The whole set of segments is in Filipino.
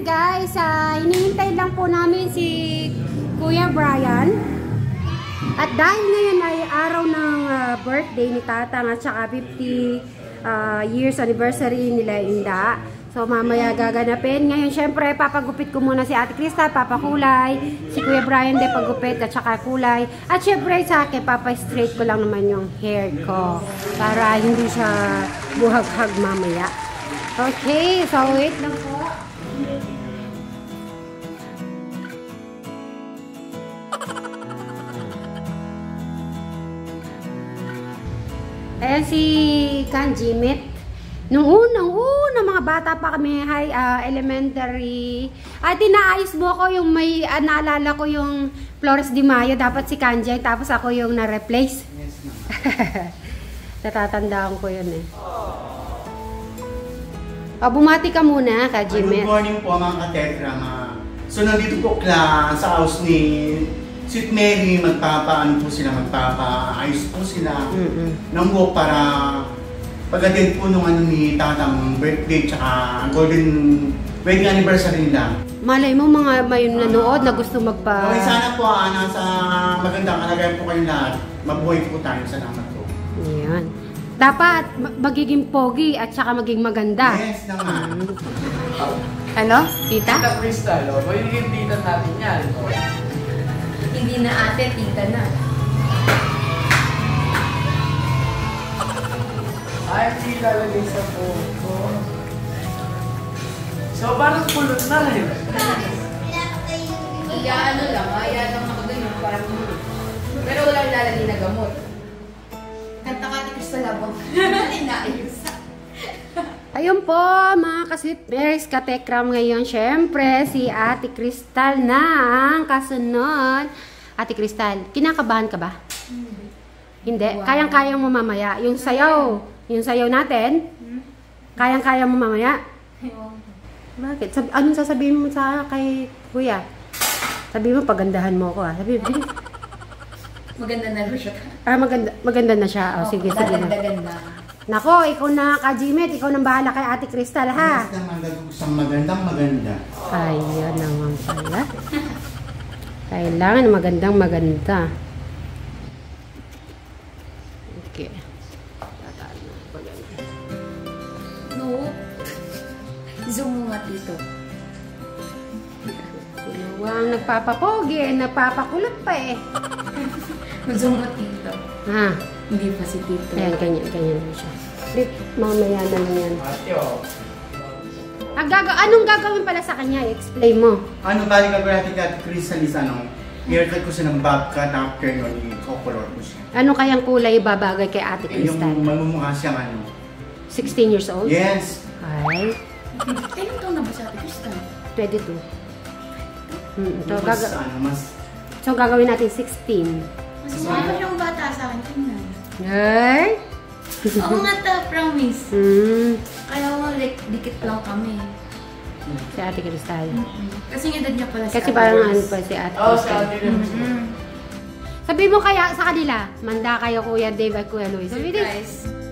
Ayan guys, hinihintay lang po namin si Kuya Brian. At dahil ngayon ay araw ng birthday ni Tatang at saka 50 years anniversary nila Inda. So mamaya gaganapin. Ngayon syempre papagupit ko muna si Ate Crystal, papakulay. Si Kuya Brian din pagupit at saka kulay. At syempre sa akin, papa-straight ko lang naman yung hair ko. Para hindi siya buhag-hag mamaya. Okay, so wait lang po. Ayan si Kanji Met. Nung unang mga bata pa kami, elementary. At tinaayos mo ko yung may, naalala ko yung Flores de Mayo, dapat si Kanji, tapos ako yung na-replace. Yes, Natatandaan ko yun eh. Bumati ka muna, Kanji Met. Good morning po mga katetra. So nandito po sa house ni Sweet Mary, magpapaayos po sila ng buhok para pag-attend po nung ni Tatang birthday tsaka golden wedding anniversary nila. Malay mo mga may nanood na gusto magpa... Okay, sana po nasa magandang kalagayan po kayo lahat. Mabuhay po tayo. Salamat po. Ayan. Dapat magiging pogi at saka maging maganda. Yes naman. Ano? Tita? Tita Crystal, magiging tita natin yan. Hindi na ate, tita na. Ay, hindi lalagay sa buko. So, parang pulot na rin. Ano lang, lang nakaganyan, parang pulot. Pero walang lalagay na gamot. Kanta ka, Ate Crystal Labong. Inaayos. Ayun po, mga ka-Sweet Berries, katekram ngayon. Siyempre, si Ate Crystal na ang kasunod. Ate Crystal, kinakabahan ka ba? Hindi. Wow. Kayang-kayang mo mamaya. Yung sayaw natin, kayang-kaya mo mamaya. Bakit? Anong sasabihin mo sa kay Kuya? Sabihin mo, pagandahan mo ako Sabihin mo, Maganda na rin siya. maganda na siya. Sige, sige na. Ganda. Nako, ikaw na, Kajimet, ikaw nang bahala kay Ate Crystal, ha? Yes naman, isang maganda. Ayan naman pala. Kailangan maganda. Okay. No. Zoom mo nga dito. Ang nagpapapogi, nagpapakulot pa eh. Zoom mo dito. Ha? Hindi pa si Tito. Ayan, ganyan na siya. Mamaya na lang yan. Atyo. Anong gagawin pala sa kanya? Explain mo. Bali ka natin kay Crystal is haircut ko siya ng bob cut after nun, i-color ko siya. Ano kayang kulay babagay kay Ate Yung Crystal? mamumukha siyang 16 years old? Yes. Ay, Kailan taon na ba si Ate Crystal? 22. So, Mas gagawin natin 16. Mas mukha siyang bata sa akin. Tingnan. Ay? Oo nga ta, promise. Kaya dikit lang kami. Si Ate Crystal. Kasi yung edad niya pala si Kasi Ate parang Rose. ano pa si Ate Oo, Crystal. sa atin yung Sabi mo kaya sa kanila, manda kayo Kuya Dave at Kuya Luis. Sabi din. Surprise.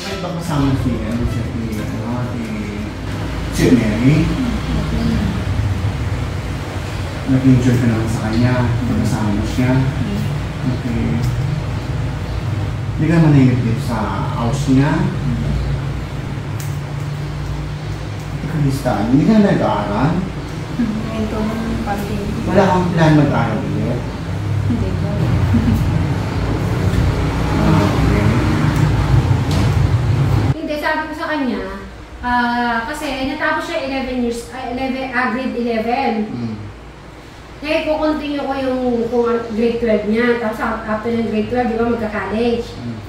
may ba kasama si Sweet Mary? Nag-enjoy ka naman sa kanya, kasama mo siya. Okay. Hindi ka manayot dito sa house niya. Crystal, hindi ka nag-aaral? Ngayon ko nung pandemic. Wala kang plan mag-aaral ulit? Hindi ko. Okay. Hindi, sabi ko sa kanya, kasi natapos siya 11 years, grade 11. Ngayon, kukontinue ko yung grade 12 niya. Tapos after ng grade 12, di ba magka-college.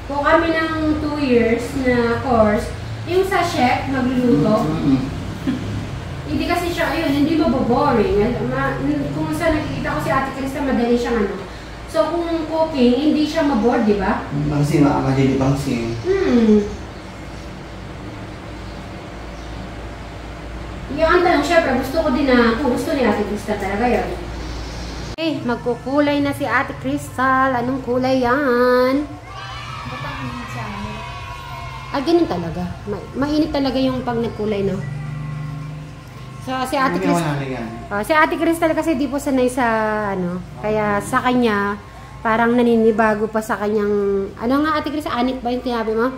Kung kami ng 2 years na course, Yung sa chef, magluluto. Hindi kasi siya, ayun, hindi maboboring. Kung saan nakikita ko si Ate Krista, madali siyang ano. So kung cooking, hindi siya maboard, di ba? Bangsi, madali bangsi. Yung ang tanong, syempre, gusto ko din na, kung gusto ni Ate Krista talaga yun. Eh, magkukulay na si Ate Crystal. Anong kulay yan? Ah, ganun talaga. Mainit talaga yung pag nagkulay, no? So, si Ate Crystal... si Ate Crystal kasi di po sanay sa, ano, kaya sa kanya, parang naninibago pa sa kanyang... Ano nga, Ate Crystal? Anit ba yung tinabi mo?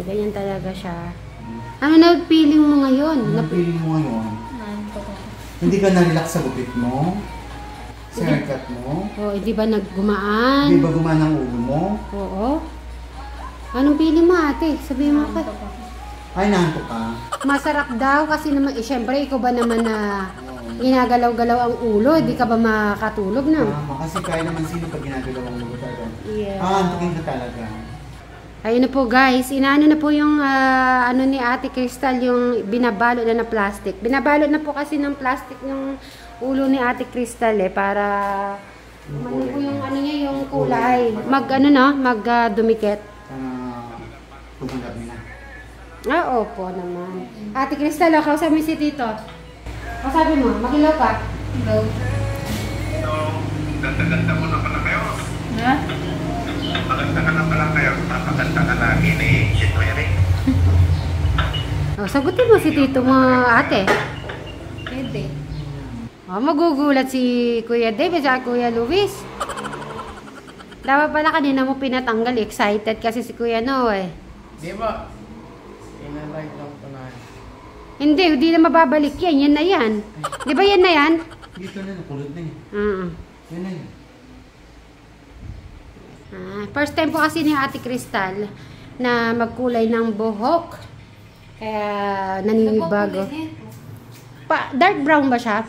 Ganyan talaga siya. Ano na feeling mo ngayon? Ano feeling mo ngayon? Hindi ka na-relax sa gupit mo? Sa haircut mo? Oo, hindi ba naggumaan? Hindi ba gumaan ang ulo mo? Oo. Anong feeling mo, ate? Sabihin mo pa. Ay, nahantok ka? Masarap daw kasi naman, syempre, ikaw ba naman na ginagalaw-galaw ang ulo? Hindi ka ba makatulog na? Kasi kaya naman sino pag ginagalaw ang ulo talaga. Yeah. Antokin ka talaga. Ayun na po guys, inaano na po yung ano ni Ate Crystal, yung binabalot na plastic. Binabalot na po kasi ng plastic yung ulo ni Ate Crystal para ano po yung ano niya, yung kulay. Dumikit. Tumanggap nila. Opo naman. Ate Crystal, kausapin si Tito. Kausapin mo, mag-ilaw ka. Go. So, ganda-ganda mo na pala kayo. Ha? Maganda ka na pala kayo. Napaganda ka lagi ni Sid Mary. Sagutin mo si Tito mo, ate. Pwede. Magugulat si Kuya Dave at Kuya Luis. Dapat pala kanina mo pinatanggal. Excited kasi si Kuya Noe. Di ba? Inalight lang po na. Hindi na mababalik yan. Yan na yan. Di ba yan na yan? Dito na, nakulot na eh. Yan na yun. First time po kasi ni Ate Crystal na magkulay ng buhok. Kaya naninibago. Dark brown ba siya?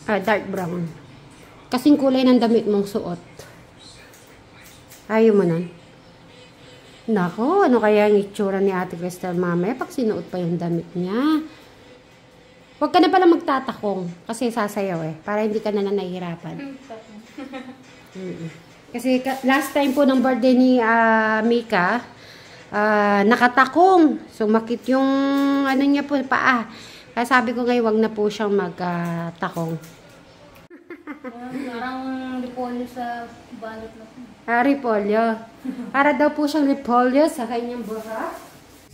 Dark brown. Kasing kulay ng damit mong suot. Ayaw mo nun? Nako, ano kaya ang itsura ni Ate Crystal mamaya pag sinuot pa yung damit niya? Huwag ka na pala magtatakong kasi sasayaw para hindi ka na nahihirapan. Kasi last time po ng birthday ni Mika, nakatakong. Sumakit yung ano niya po, paa. Kaya sabi ko ngayon, wag na po siyang magtakong. Parang repolyo sa balot na po. Repolyo. Para daw po siyang repolyo sa kanyang buhok.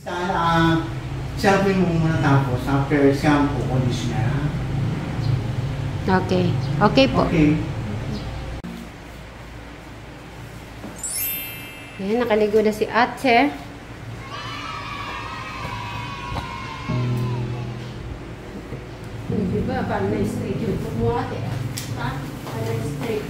Sana, shampoo mo muna tapos. After shampoo, conditioner. Okay. Okay po. Okay. Ayan, nakaligo na si ate. Diba, parang na-straight yung mo ate. Ha? Parang na-straight.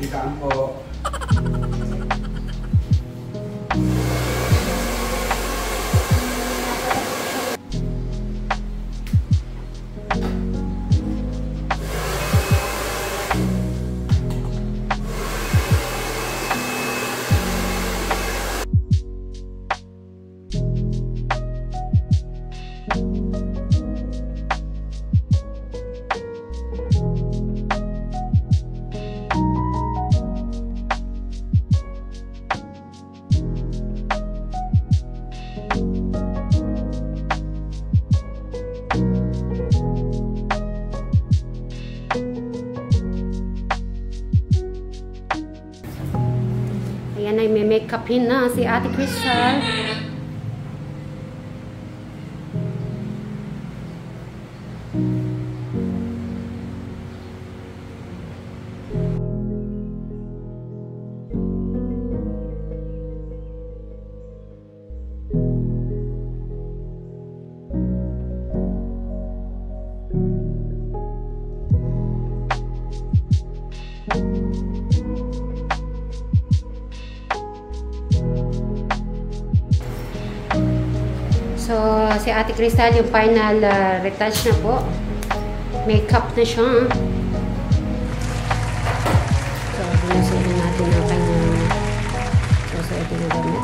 Ikaan po. Ayan ay may make-upin na si Ate Crystal. si Ate Crystal, yung final retouch na po. Makeup na siya. So, binusin natin ang kanyang susuotin na damit.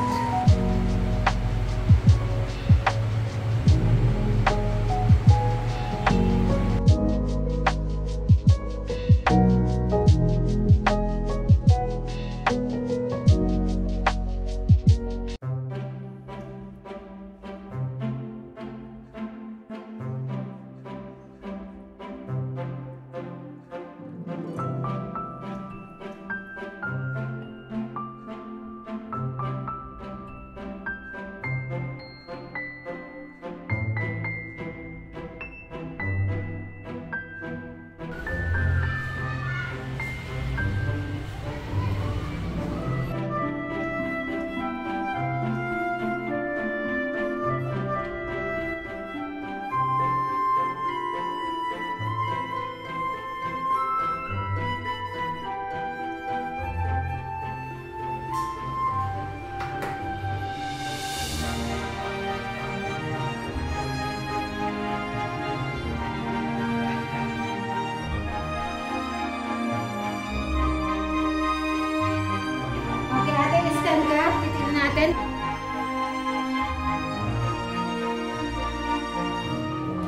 Titignan natin.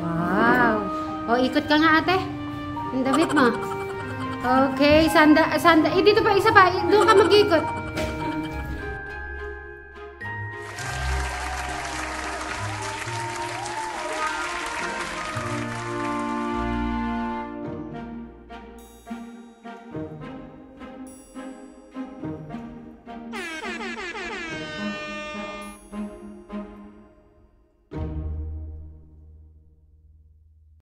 Wow. O, ikot ka nga ate. Ang damit mo. Okay, sanda. Dito pa, isa pa. Doon ka mag-ikot.